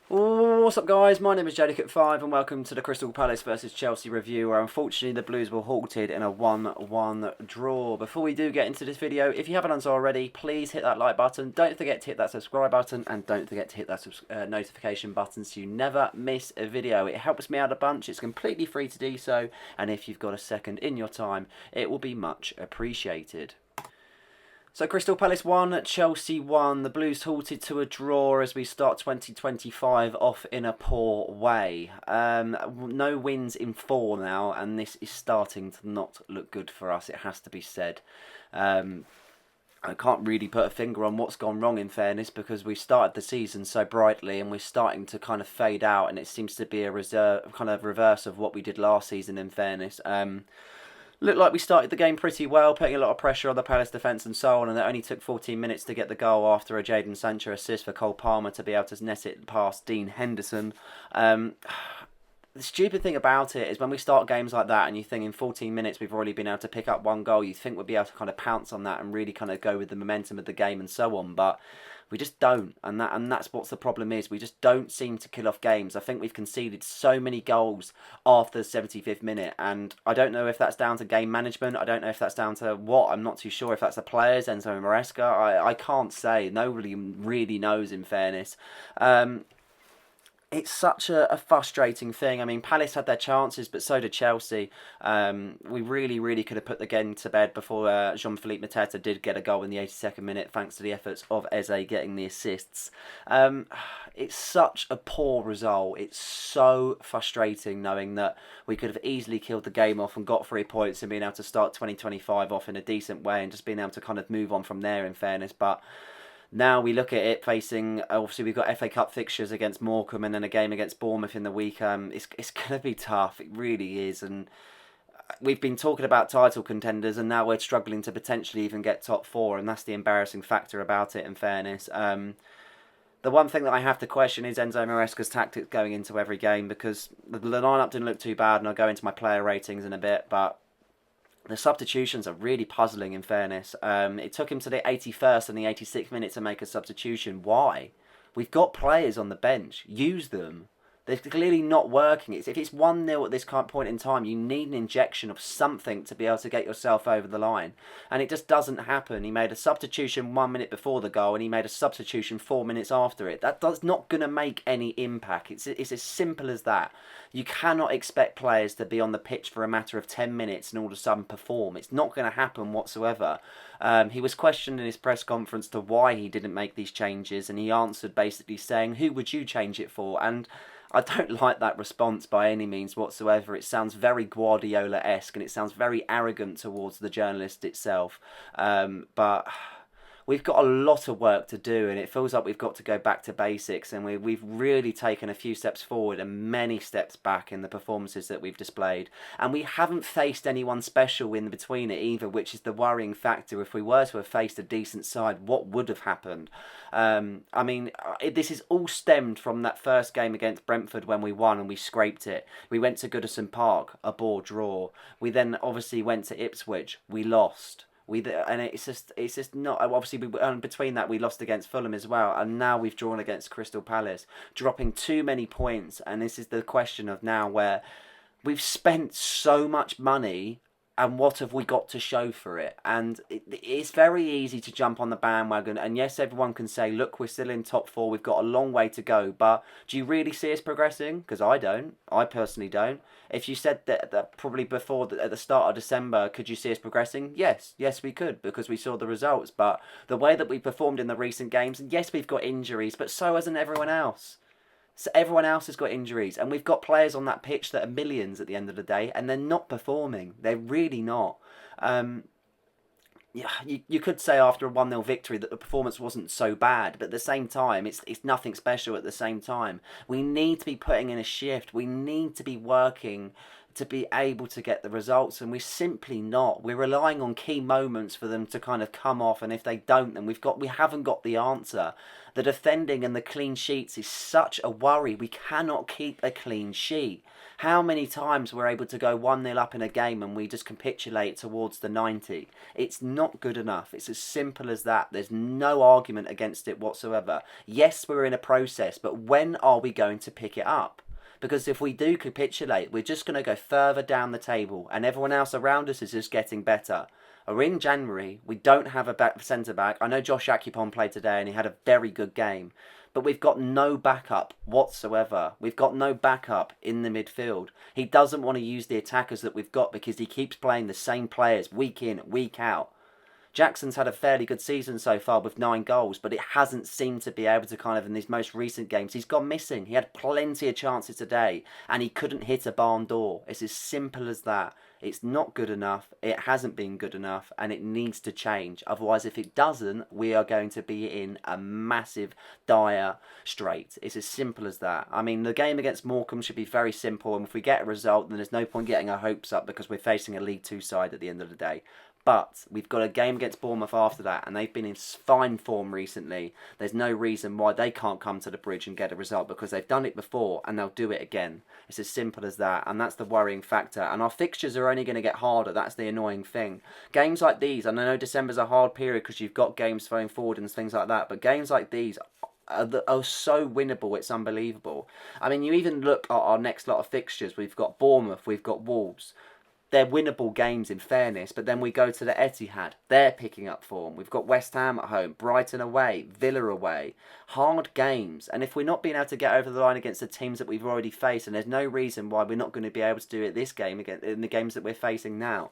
What's up guys, my name is Jadicat5 and welcome to the Crystal Palace vs Chelsea review, where unfortunately the Blues were halted in a 1-1 draw. Before we do get into this video, if you haven't done so already, please hit that like button, don't forget to hit that subscribe button, and don't forget to hit that notification button so you never miss a video. It helps me out a bunch, it's completely free to do so, and if you've got a second in your time, it will be much appreciated. So Crystal Palace 1, Chelsea 1. The Blues halted to a draw as we start 2025 off in a poor way. No wins in 4 now, and this is starting to not look good for us, it has to be said. I can't really put a finger on what's gone wrong, in fairness, because we started the season so brightly and we're starting to kind of fade out, and it seems to be a reverse of what we did last season, in fairness. Looked like we started the game pretty well, putting a lot of pressure on the Palace defence and so on, and it only took 14 minutes to get the goal after a Jadon Sancho assist for Cole Palmer to be able to net it past Dean Henderson. The stupid thing about it is when we start games like that and you think in 14 minutes we've already been able to pick up one goal, you think we'd be able to kind of pounce on that and really kind of go with the momentum of the game and so on, but we just don't, and that's what the problem is. We just don't seem to kill off games. I think we've conceded so many goals after the 75th minute, and I don't know if that's down to game management. I don't know if that's down to what. I'm not too sure if that's the players, Enzo and Maresca. I can't say. Nobody really knows, in fairness. It's such a frustrating thing. I mean, Palace had their chances, but so did Chelsea. We really could have put the game to bed before Jean-Philippe Mateta did get a goal in the 82nd minute, thanks to the efforts of Eze getting the assists. It's such a poor result. It's so frustrating knowing that we could have easily killed the game off and got 3 points and been able to start 2025 off in a decent way and just being able to kind of move on from there, in fairness. But now we look at it facing, obviously we've got FA Cup fixtures against Morecambe and then a game against Bournemouth in the week. It's going to be tough, it really is, and we've been talking about title contenders and now we're struggling to potentially even get top 4, and that's the embarrassing factor about it, in fairness. The one thing that I have to question is Enzo Maresca's tactics going into every game, because the lineup didn't look too bad, and I'll go into my player ratings in a bit, but the substitutions are really puzzling, in fairness. It took him to the 81st and the 86th minute to make a substitution. Why? We've got players on the bench. Use them. They're clearly not working. If it's 1-0 at this point in time, you need an injection of something to be able to get yourself over the line. And it just doesn't happen. He made a substitution 1 minute before the goal and he made a substitution 4 minutes after it. That's not going to make any impact. It's as simple as that. You cannot expect players to be on the pitch for a matter of 10 minutes and all of a sudden perform. It's not going to happen whatsoever. He was questioned in his press conference to why he didn't make these changes, and he answered basically saying, "Who would you change it for?" And I don't like that response by any means whatsoever. It sounds very Guardiola-esque and it sounds very arrogant towards the journalist itself. But we've got a lot of work to do, and it feels like we've got to go back to basics, and we've really taken a few steps forward and many steps back in the performances that we've displayed, and we haven't faced anyone special in between it either, which is the worrying factor. If we were to have faced a decent side, what would have happened? I mean, this is all stemmed from that first game against Brentford when we won and we scraped it. We went to Goodison Park, a bore draw. We then obviously went to Ipswich, we lost. And it's just not, obviously between that we lost against Fulham as well, and now we've drawn against Crystal Palace, dropping too many points. And this is the question of now, where we've spent so much money and what have we got to show for it? And it's very easy to jump on the bandwagon, and yes, everyone can say, look, we're still in top 4, we've got a long way to go, but do you really see us progressing? Because I don't. I personally don't. If you said that probably before, at the start of December, could you see us progressing? Yes we could, because we saw the results. But the way that we performed in the recent games, and yes, we've got injuries, but so hasn't everyone else. So everyone else has got injuries, and we've got players on that pitch that are millions at the end of the day, and they're not performing. They're really not. Yeah, you could say after a 1-0 victory that the performance wasn't so bad, but at the same time, it's nothing special at the same time. We need to be putting in a shift. We need to be working to be able to get the results, and we're simply not. We're relying on key moments for them to kind of come off, and if they don't, then we haven't got the answer. The defending and the clean sheets is such a worry. We cannot keep a clean sheet. How many times we're able to go 1-0 up in a game and we just capitulate towards the 90? It's not good enough. It's as simple as that. There's no argument against it whatsoever. Yes, we're in a process, but when are we going to pick it up? Because if we do capitulate, we're just going to go further down the table and everyone else around us is just getting better. Or in January, we don't have a centre-back. I know Josh Akupon played today and he had a very good game. But we've got no backup whatsoever. We've got no backup in the midfield. He doesn't want to use the attackers that we've got because he keeps playing the same players week in, week out. Jackson's had a fairly good season so far with 9 goals, but it hasn't seemed to be able to kind of, in these most recent games, he's gone missing. He had plenty of chances today, and he couldn't hit a barn door. It's as simple as that. It's not good enough, it hasn't been good enough, and it needs to change. Otherwise, if it doesn't, we are going to be in a massive, dire strait. It's as simple as that. I mean, the game against Morecambe should be very simple, and if we get a result, then there's no point getting our hopes up because we're facing a League 2 side at the end of the day. But we've got a game against Bournemouth after that, and they've been in fine form recently. There's no reason why they can't come to the bridge and get a result because they've done it before and they'll do it again. It's as simple as that, and that's the worrying factor. And our fixtures are only going to get harder. That's the annoying thing. Games like these, and I know December's a hard period because you've got games going forward and things like that, but games like these are so winnable, it's unbelievable. I mean, you even look at our next lot of fixtures. We've got Bournemouth, we've got Wolves. They're winnable games in fairness, but then we go to the Etihad. They're picking up form. We've got West Ham at home, Brighton away, Villa away. Hard games. And if we're not being able to get over the line against the teams that we've already faced, and there's no reason why we're not going to be able to do it this game again in the games that we're facing now.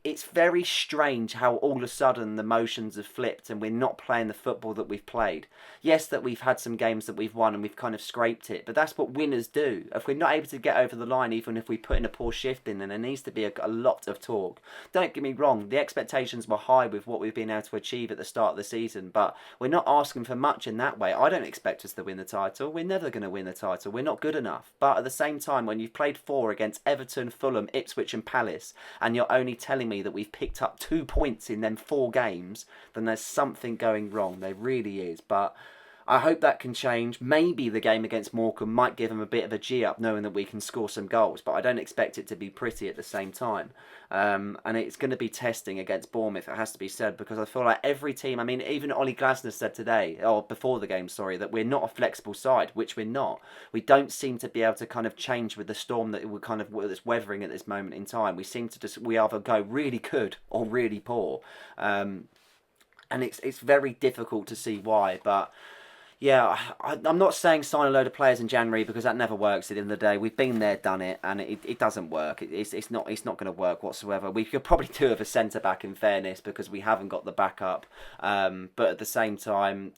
It's very strange how all of a sudden the motions have flipped and we're not playing the football that we've played. Yes, that we've had some games that we've won and we've kind of scraped it, but that's what winners do. If we're not able to get over the line, even if we put in a poor shift in, then there needs to be a lot of talk. Don't get me wrong, the expectations were high with what we've been able to achieve at the start of the season, but we're not asking for much in that way. I don't expect us to win the title. We're never going to win the title. We're not good enough. But at the same time, when you've played 4 against Everton, Fulham, Ipswich and Palace, and you're only telling me that we've picked up 2 points in them 4 games, then there's something going wrong. There really is. But I hope that can change. Maybe the game against Morecambe might give them a bit of a G-up, knowing that we can score some goals, but I don't expect it to be pretty at the same time. And it's going to be testing against Bournemouth, it has to be said, because I feel like every team, I mean, even Ollie Glasner said today, or before the game, sorry, that we're not a flexible side, which we're not. We don't seem to be able to kind of change with the storm that we're kind of that's weathering at this moment in time. We seem to just, we either go really good or really poor. And it's very difficult to see why, but yeah, I'm not saying sign a load of players in January because that never works at the end of the day. We've been there, done it, and it doesn't work. It's not going to work whatsoever. We could probably do with a centre-back in fairness because we haven't got the backup. But at the same time,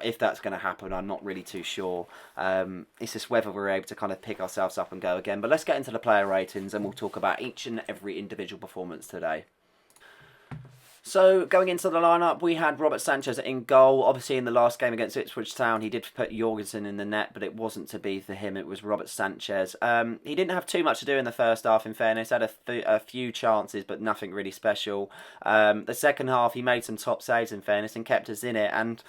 if that's going to happen, I'm not really too sure. It's just whether we're able to kind of pick ourselves up and go again. But let's get into the player ratings and we'll talk about each and every individual performance today. So, going into the lineup, we had Robert Sanchez in goal. Obviously, in the last game against Ipswich Town, he did put Jorgensen in the net, but it wasn't to be for him. It was Robert Sanchez. He didn't have too much to do in the first half, in fairness. Had a few chances, but nothing really special. The second half, he made some top saves, in fairness, and kept us in it. And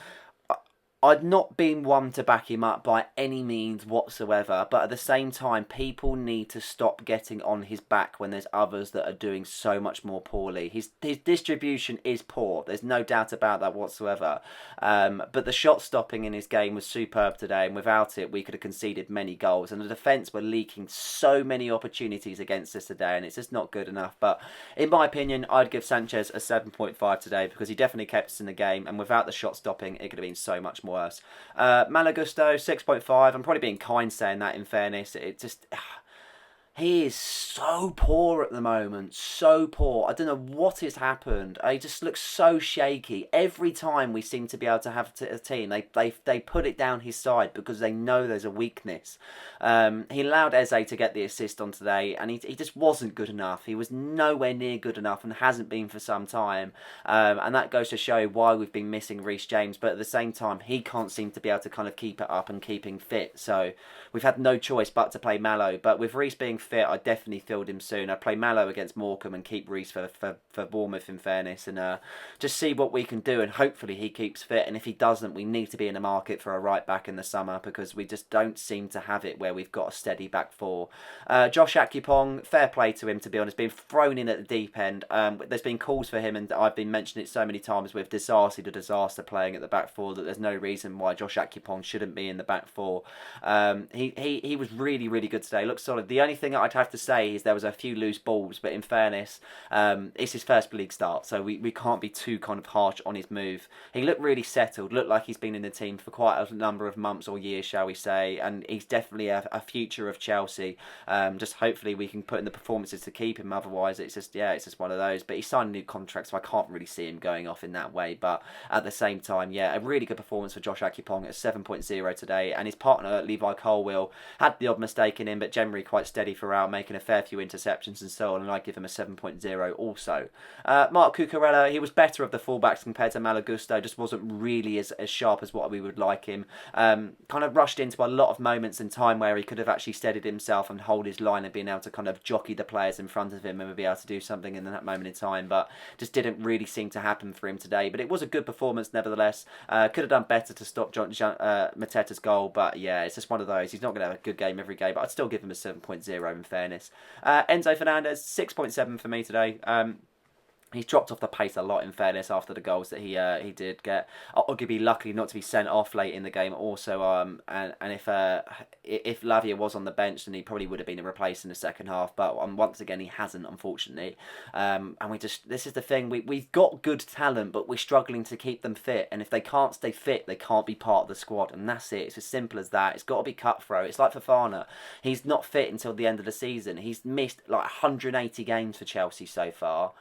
I'd not been one to back him up by any means whatsoever, but at the same time, people need to stop getting on his back when there's others that are doing so much more poorly. His distribution is poor, there's no doubt about that whatsoever, but the shot stopping in his game was superb today, and without it, we could have conceded many goals, and the defence were leaking so many opportunities against us today, and it's just not good enough. But in my opinion, I'd give Sanchez a 7.5 today, because he definitely kept us in the game, and without the shot stopping, it could have been so much more worse. Malagusto 6.5. I'm probably being kind saying that, in fairness. It just He is so poor at the moment, so poor. I don't know what has happened. He just looks so shaky. Every time we seem to be able to have a team, they put it down his side because they know there's a weakness. He allowed Eze to get the assist on today, and he just wasn't good enough. He was nowhere near good enough and hasn't been for some time. And that goes to show why we've been missing Reece James. But at the same time, he can't seem to be able to kind of keep it up and keeping fit. So we've had no choice but to play Mallow. But with Reece being fit, I'd definitely field him soon. I'd play Mallow against Morecambe and keep Reece for Bournemouth, in fairness, and just see what we can do, and hopefully he keeps fit. And if he doesn't, we need to be in the market for a right back in the summer, because we just don't seem to have it where we've got a steady back four. Josh Akupong, fair play to him, to be honest, being thrown in at the deep end. There's been calls for him, and I've been mentioning it so many times with Disaster to Disaster playing at the back four, that there's no reason why Josh Akupong shouldn't be in the back four. He was really, really good today. Looked solid. The only thing I'd have to say is there was a few loose balls, but in fairness, it's his first league start, so we can't be too kind of harsh on his move. He looked really settled, looked like he's been in the team for quite a number of months or years, shall we say, and he's definitely a future of Chelsea. Just hopefully we can put in the performances to keep him, otherwise it's just one of those. But he signed a new contract, so I can't really see him going off in that way. But at the same time, yeah, a really good performance for Josh Akupong at 7.0 today, and his partner Levi Colwill had the odd mistake in him, but generally quite steady throughout, making a fair few interceptions and so on, and I give him a 7.0 also. Mark Cucurella, he was better of the fullbacks compared to Malagusto, just wasn't really as sharp as what we would like him. Kind of rushed into a lot of moments in time where he could have actually steadied himself and hold his line and been able to kind of jockey the players in front of him and be able to do something in that moment in time, but just didn't really seem to happen for him today. But it was a good performance nevertheless. Could have done better to stop Mateta's goal, but yeah, it's just one of those. He's not going to have a good game every game, but I'd still give him a 7.0 in fairness. Enzo Fernandez, 6.7 for me today. He's dropped off the pace a lot, in fairness, after the goals that he did get. Arguably lucky not to be sent off late in the game also. And if Lavia was on the bench, then he probably would have been replaced in the second half. But once again, he hasn't, unfortunately. And this is the thing, we've got good talent, but we're struggling to keep them fit. And if they can't stay fit, they can't be part of the squad. And that's it. It's as simple as that. It's got to be cutthroat. It's like Fofana. He's not fit until the end of the season. He's missed like 180 games for Chelsea so far.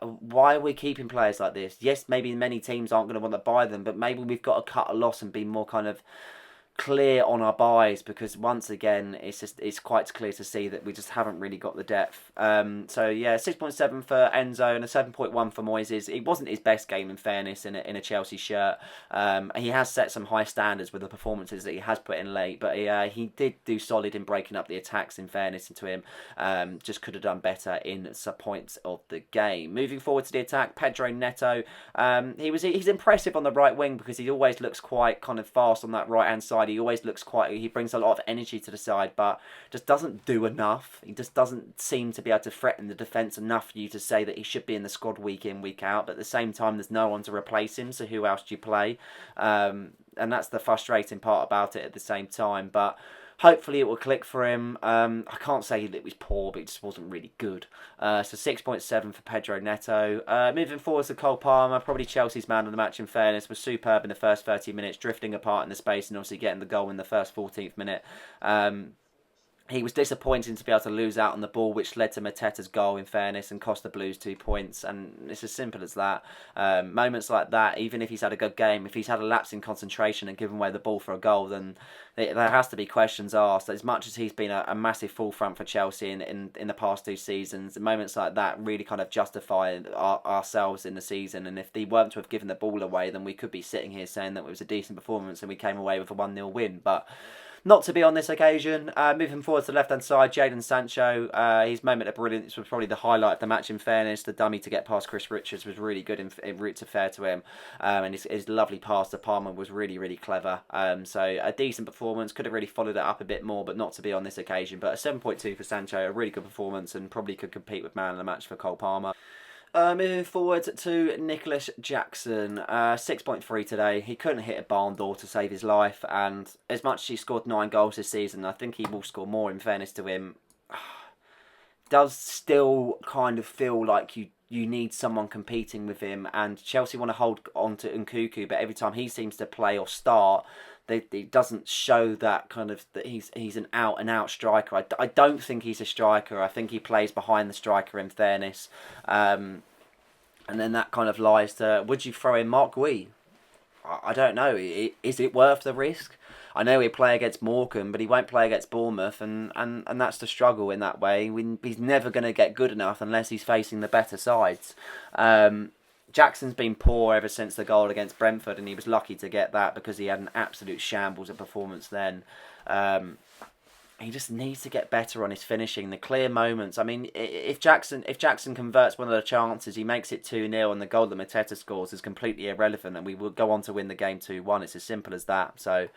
Why are we keeping players like this? Yes, maybe many teams aren't going to want to buy them, but maybe we've got to cut a loss and be more kind of clear on our buys, because once again it's quite clear to see that we just haven't really got the depth. So yeah, 6.7 for Enzo and a 7.1 for Moises. It wasn't his best game, in fairness, in a Chelsea shirt. He has set some high standards with the performances that he has put in late, but he did do solid in breaking up the attacks, in fairness to him. Just could have done better in some points of the game. Moving forward to the attack, Pedro Neto, he's impressive on the right wing, because he always looks quite kind of fast on that right hand side. He always looks he brings a lot of energy to the side, but just doesn't do enough. He just doesn't seem to be able to threaten the defence enough for you to say that he should be in the squad week in, week out. But at the same time, there's no one to replace him, so who else do you play? And that's the frustrating part about it at the same time. But hopefully it will click for him. I can't say that it was poor, but it just wasn't really good. So 6.7 for Pedro Neto. Moving forward to Cole Palmer, probably Chelsea's man of the match, in fairness. Was superb in the first 30 minutes, drifting apart in the space and obviously getting the goal in the first 14th minute. He was disappointing to be able to lose out on the ball, which led to Mateta's goal, in fairness, and cost the Blues 2 points. And it's as simple as that. Moments like that, even if he's had a good game, if he's had a lapse in concentration and given away the ball for a goal, then there has to be questions asked. As much as he's been a massive forefront for Chelsea in the past 2 seasons, moments like that really kind of justify ourselves in the season. And if they weren't to have given the ball away, then we could be sitting here saying that it was a decent performance and we came away with a 1-0 win. But not to be on this occasion. Moving forward to the left-hand side, Jadon Sancho. His moment of brilliance was probably the highlight of the match, in fairness. The dummy to get past Chris Richards was really good in route to fair to him. And his lovely pass to Palmer was really, really clever. So a decent performance. Could have really followed it up a bit more, but not to be on this occasion. But a 7.2 for Sancho, a really good performance, and probably could compete with man of the match for Cole Palmer. Moving forward to Nicholas Jackson, 6.3 today. He couldn't hit a barn door to save his life, and as much as he scored 9 goals this season, I think he will score more, in fairness to him. Does still kind of feel like you need someone competing with him, and Chelsea want to hold on to Nkunku, but every time he seems to play or start, it doesn't show that kind of that he's an out and out striker. I don't think he's a striker. I think he plays behind the striker, in fairness. And then that kind of lies to, would you throw in Mark Gui? I don't know. Is it worth the risk? I know he'll play against Morecambe, but he won't play against Bournemouth, and that's the struggle in that way. He's never going to get good enough unless he's facing the better sides. Jackson's been poor ever since the goal against Brentford, and he was lucky to get that because he had an absolute shambles of performance then. he just needs to get better on his finishing, the clear moments. I mean, if Jackson converts one of the chances, he makes it 2-0, and the goal that Mateta scores is completely irrelevant, and we will go on to win the game 2-1. It's as simple as that. So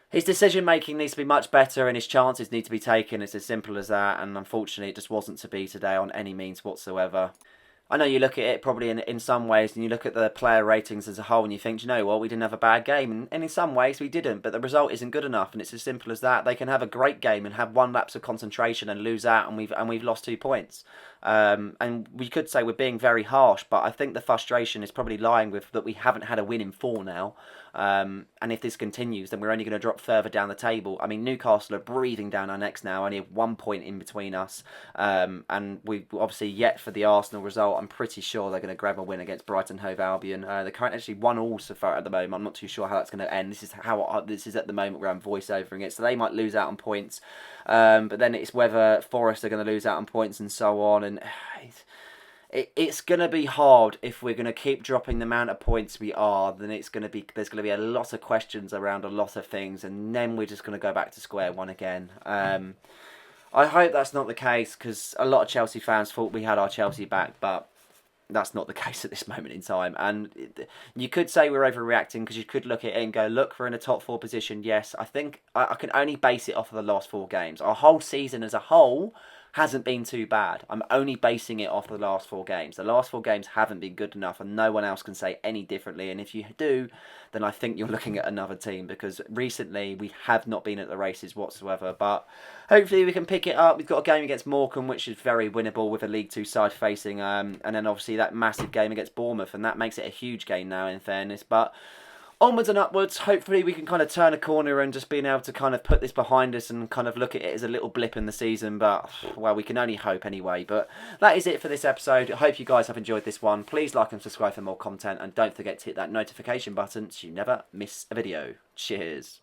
his decision making needs to be much better, and his chances need to be taken. It's as simple as that. And unfortunately, it just wasn't to be today on any means whatsoever. I know you look at it probably in some ways, and you look at the player ratings as a whole, and you think, you know what, we didn't have a bad game, and in some ways we didn't, but the result isn't good enough, and it's as simple as that. They can have a great game and have one lapse of concentration and lose out, and we've lost 2 points. And we could say we're being very harsh, but I think the frustration is probably lying with that we haven't had a win in 4 now. And if this continues, then we're only going to drop further down the table. I mean, Newcastle are breathing down our necks now, only 1 point in between us. And we obviously yet for the Arsenal result. I'm pretty sure they're going to grab a win against Brighton Hove Albion. They're currently actually 1-1 so far at the moment. I'm not too sure how that's going to end. This is at the moment where I'm voiceovering it, so they might lose out on points. But then it's whether Forest are going to lose out on points and so on. And it's going to be hard if we're going to keep dropping the amount of points we are. Then there's going to be a lot of questions around a lot of things, and then we're just going to go back to square one again. I hope that's not the case, because a lot of Chelsea fans thought we had our Chelsea back, but that's not the case at this moment in time. And you could say we're overreacting, because you could look at it and go, look, we're in a top 4 position. Yes, I think I can only base it off of the last 4 games. Our whole season as a whole hasn't been too bad. I'm only basing it off the last 4 games. The last 4 games haven't been good enough, and no one else can say any differently. And if you do, then I think you're looking at another team, because recently we have not been at the races whatsoever. But hopefully we can pick it up. We've got a game against Morecambe, which is very winnable with a League 2 side facing, and then obviously that massive game against Bournemouth, and that makes it a huge game now, in fairness. But onwards and upwards, hopefully we can kind of turn a corner and just being able to kind of put this behind us and kind of look at it as a little blip in the season. But, well, we can only hope anyway. But that is it for this episode. I hope you guys have enjoyed this one. Please like and subscribe for more content, and don't forget to hit that notification button so you never miss a video. Cheers.